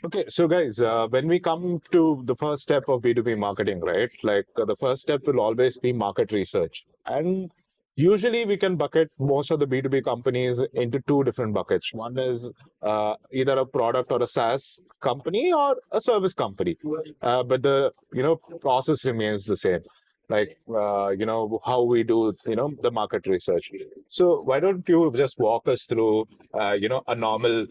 Okay, so guys, when we come to the first step of B2B marketing, right? The first step will always be market research. And usually we can bucket most of the B2B companies into two different buckets. One is either a product or a SaaS company or a service company. But the process remains the same. How we do the market research. So why don't you just walk us through a normal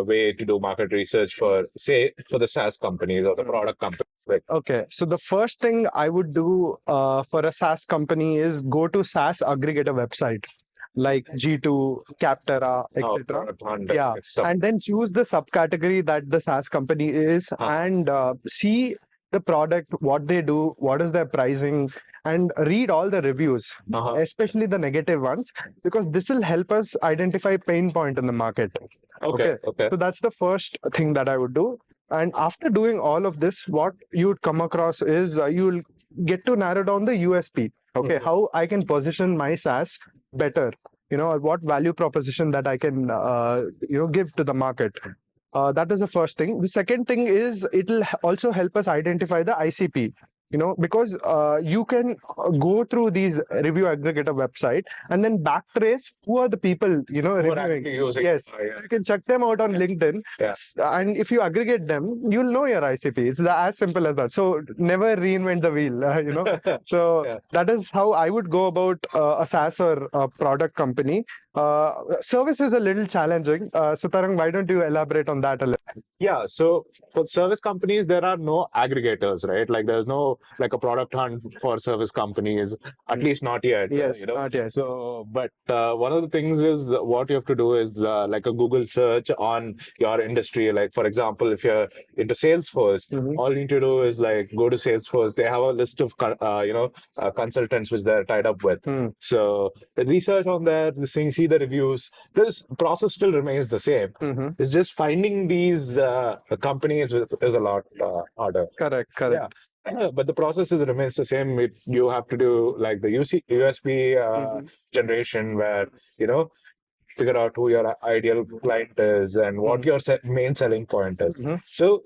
way to do market research for, say, for the SaaS companies or the product companies. Okay, so the first thing I would do for a SaaS company is go to SaaS aggregator website like G2, Capterra, etc. Yeah, and then choose the subcategory that the SaaS company is and see the product, what they do, what is their pricing, and read all the reviews, especially the negative ones, because this will help us identify pain point in the market. Okay. So that's the first thing that I would do. And after doing all of this, what you would come across is you'll get to narrow down the USP. Okay, how I can position my SaaS better, or what value proposition that I can, give to the market. That is the first thing. The second thing is it'll also help us identify the ICP. Because you can go through these review aggregator website and then backtrace who are the people reviewing. Yes, you can check them out on LinkedIn, and if you aggregate them, you'll know your ICP. It's as simple as that. So never reinvent the wheel. So that is how I would go about a SaaS or a product company. Service is a little challenging. So Tarang, why don't you elaborate on that a little? Yeah, so for service companies, there are no aggregators, right? Like there's no like a product hunt for service companies, at least not yet. Yes, not yet. So, but one of the things is what you have to do is like a Google search on your industry. Like for example, if you're into Salesforce, all you need to do is like go to Salesforce. They have a list of consultants which they're tied up with. So the research on there, this thing, see the reviews. This process still remains the same. It's just finding these companies is a lot harder. Correct. Yeah. But the process remains the same. You have to do like the USP generation where, figure out who your ideal client is and what your main selling point is. So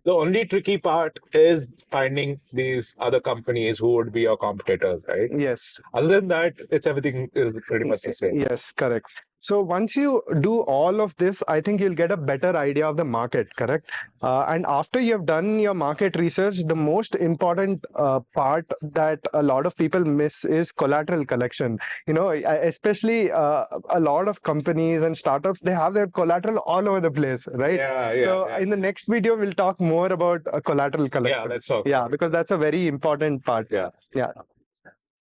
the only tricky part is finding these other companies who would be your competitors, right? Yes. Other than that, everything is pretty much the same. Yes, correct. So once you do all of this, I think you'll get a better idea of the market, correct? And after you have done your market research, the most important part that a lot of people miss is collateral collection. Especially a lot of companies and startups, they have their collateral all over the place, right? So in the next video, we'll talk more about collateral collection. Yeah, let's talk. Yeah, because that's a very important part. Yeah.